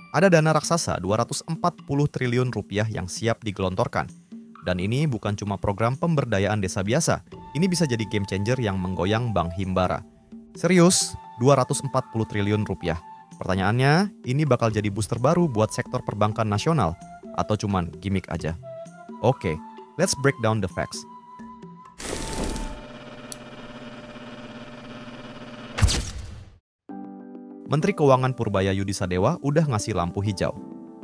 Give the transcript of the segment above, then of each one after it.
Ada dana raksasa 240 triliun rupiah yang siap digelontorkan. Dan ini bukan cuma program pemberdayaan desa biasa, ini bisa jadi game changer yang menggoyang Bank Himbara. Serius, 240 triliun rupiah. Pertanyaannya, ini bakal jadi booster baru buat sektor perbankan nasional atau cuman gimmick aja? Oke, let's break down the facts. Menteri Keuangan Purbaya Yudisadewa udah ngasih lampu hijau.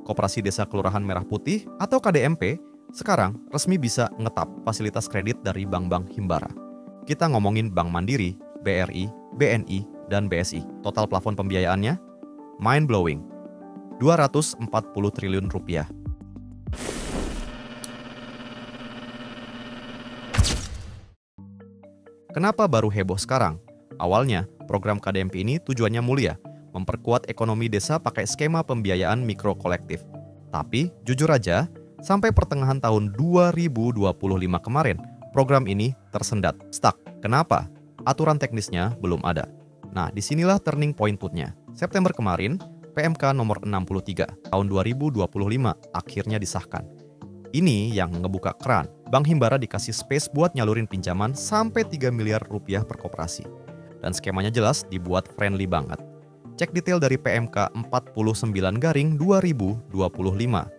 Koperasi Desa Kelurahan Merah Putih atau KDMP sekarang resmi bisa ngetap fasilitas kredit dari bank-bank Himbara. Kita ngomongin Bank Mandiri, BRI, BNI, dan BSI. Total plafon pembiayaannya mind-blowing, 240 triliun rupiah. Kenapa baru heboh sekarang? Awalnya, program KDMP ini tujuannya mulia, memperkuat ekonomi desa pakai skema pembiayaan mikro kolektif. Tapi, jujur aja, sampai pertengahan tahun 2025 kemarin, program ini tersendat, stuck. Kenapa? Aturan teknisnya belum ada. Nah, disinilah turning point-nya. September kemarin, PMK nomor 63 tahun 2025 akhirnya disahkan. Ini yang ngebuka keran. Bank Himbara dikasih space buat nyalurin pinjaman sampai 3 miliar rupiah per koperasi. Dan skemanya jelas dibuat friendly banget. Cek detail dari PMK 49/2025.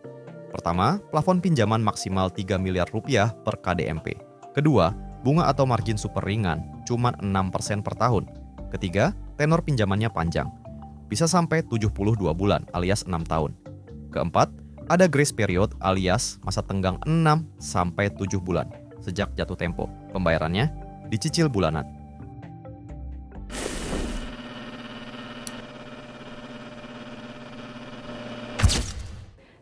Pertama, plafon pinjaman maksimal 3 miliar rupiah per KDMP. Kedua, bunga atau margin super ringan, cuma 6% per tahun. Ketiga, tenor pinjamannya panjang, bisa sampai 72 bulan alias 6 tahun. Keempat, ada grace period alias masa tenggang 6 sampai 7 bulan sejak jatuh tempo. Pembayarannya dicicil bulanan.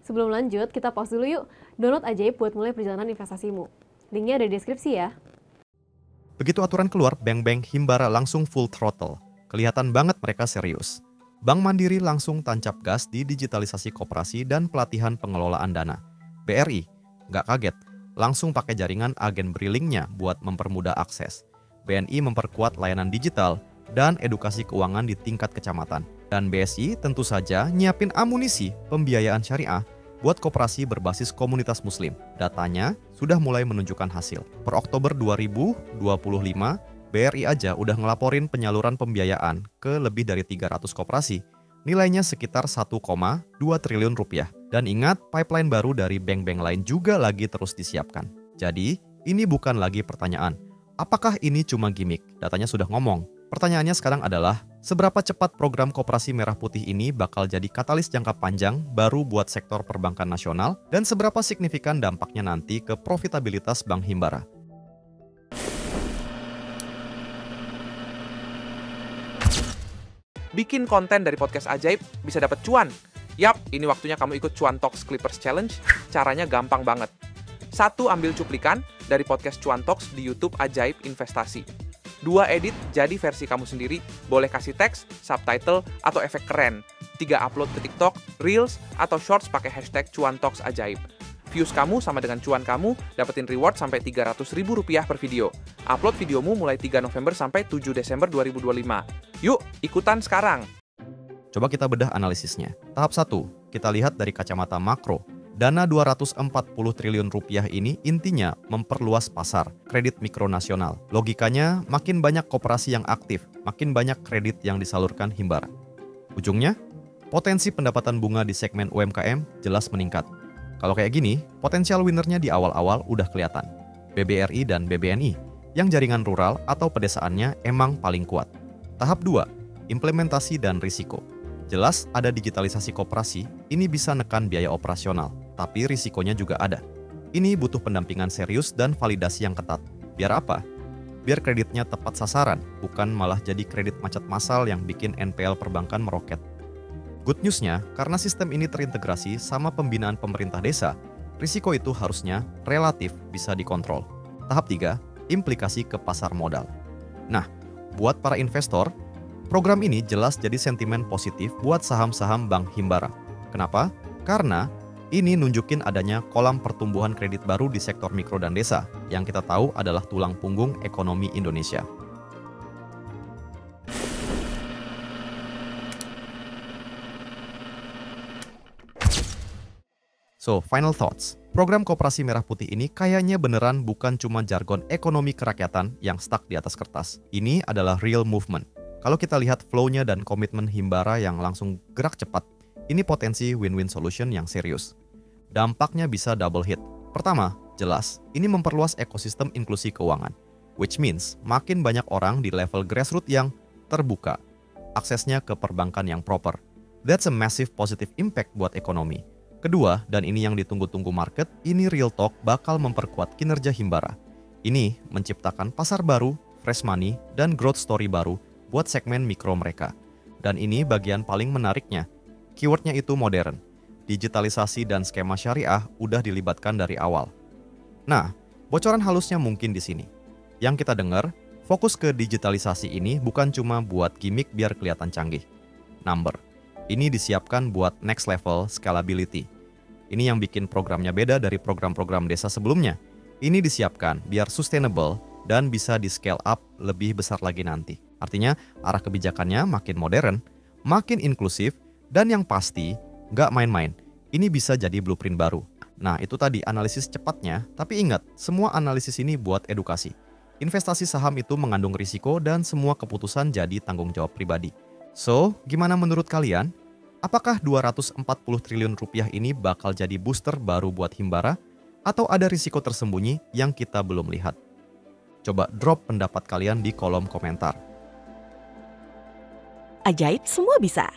Sebelum lanjut, kita pause dulu yuk. Download Ajaib buat mulai perjalanan investasimu. Linknya ada di deskripsi ya. Begitu aturan keluar, bank-bank Himbara langsung full throttle. Kelihatan banget mereka serius. Bank Mandiri langsung tancap gas di digitalisasi koperasi dan pelatihan pengelolaan dana. BRI, nggak kaget, langsung pakai jaringan agen brilingnya buat mempermudah akses. BNI memperkuat layanan digital dan edukasi keuangan di tingkat kecamatan. Dan BSI tentu saja nyiapin amunisi pembiayaan syariah buat koperasi berbasis komunitas muslim. Datanya sudah mulai menunjukkan hasil. Per Oktober 2025, BRI aja udah ngelaporin penyaluran pembiayaan ke lebih dari 300 koperasi. Nilainya sekitar 1,2 triliun rupiah. Dan ingat, pipeline baru dari bank-bank lain juga lagi terus disiapkan. Jadi, ini bukan lagi pertanyaan, apakah ini cuma gimmick? Datanya sudah ngomong. Pertanyaannya sekarang adalah, seberapa cepat program Koperasi Merah Putih ini bakal jadi katalis jangka panjang baru buat sektor perbankan nasional, dan seberapa signifikan dampaknya nanti ke profitabilitas Bank Himbara? Bikin konten dari podcast Ajaib bisa dapat cuan. Yap, ini waktunya kamu ikut Cuan Talks Clippers Challenge. Caranya gampang banget. 1. Ambil cuplikan dari podcast Cuan Talks di YouTube Ajaib Investasi. 2. Edit jadi versi kamu sendiri, boleh kasih teks, subtitle, atau efek keren. 3. Upload ke TikTok, Reels, atau Shorts pakai hashtag Cuan Talks Ajaib. Views kamu sama dengan cuan kamu, dapetin reward sampai Rp300.000 per video. Upload videomu mulai 3 November sampai 7 Desember 2025. Yuk, ikutan sekarang! Coba kita bedah analisisnya. Tahap 1, kita lihat dari kacamata makro. Dana 240 triliun rupiah ini intinya memperluas pasar kredit mikro nasional. Logikanya, makin banyak koperasi yang aktif, makin banyak kredit yang disalurkan Himbara. Ujungnya, potensi pendapatan bunga di segmen UMKM jelas meningkat. Kalau kayak gini, potensial winernya di awal-awal udah kelihatan. BBRI dan BBNI, yang jaringan rural atau pedesaannya emang paling kuat. Tahap 2, implementasi dan risiko. Jelas ada digitalisasi koperasi, ini bisa nekan biaya operasional, tapi risikonya juga ada. Ini butuh pendampingan serius dan validasi yang ketat. Biar apa? Biar kreditnya tepat sasaran, bukan malah jadi kredit macet massal yang bikin NPL perbankan meroket. Good news-nya, karena sistem ini terintegrasi sama pembinaan pemerintah desa, risiko itu harusnya relatif bisa dikontrol. Tahap 3, implikasi ke pasar modal. Nah, buat para investor, program ini jelas jadi sentimen positif buat saham-saham Bank Himbara. Kenapa? Karena ini nunjukin adanya kolam pertumbuhan kredit baru di sektor mikro dan desa, yang kita tahu adalah tulang punggung ekonomi Indonesia. So, final thoughts. Program Koperasi Merah Putih ini kayaknya beneran bukan cuma jargon ekonomi kerakyatan yang stuck di atas kertas. Ini adalah real movement. Kalau kita lihat flow-nya dan komitmen Himbara yang langsung gerak cepat, ini potensi win-win solution yang serius. Dampaknya bisa double hit. Pertama, jelas, ini memperluas ekosistem inklusi keuangan. Which means, makin banyak orang di level grassroots yang terbuka, aksesnya ke perbankan yang proper. That's a massive positive impact buat ekonomi. Kedua, dan ini yang ditunggu-tunggu market, ini real talk bakal memperkuat kinerja Himbara. Ini menciptakan pasar baru, fresh money, dan growth story baru buat segmen mikro mereka. Dan ini bagian paling menariknya. Keywordnya itu modern. Digitalisasi dan skema syariah udah dilibatkan dari awal. Nah, bocoran halusnya mungkin di sini. Yang kita dengar, fokus ke digitalisasi ini bukan cuma buat gimmick biar kelihatan canggih. Number. Ini disiapkan buat next level scalability. Ini yang bikin programnya beda dari program-program desa sebelumnya. Ini disiapkan biar sustainable dan bisa di-scale up lebih besar lagi nanti. Artinya, arah kebijakannya makin modern, makin inklusif, dan yang pasti, nggak main-main. Ini bisa jadi blueprint baru. Nah, itu tadi analisis cepatnya, tapi ingat, semua analisis ini buat edukasi. Investasi saham itu mengandung risiko dan semua keputusan jadi tanggung jawab pribadi. So, gimana menurut kalian? Apakah 240 triliun rupiah ini bakal jadi booster baru buat Himbara? Atau ada risiko tersembunyi yang kita belum lihat? Coba drop pendapat kalian di kolom komentar. Ajaib semua bisa.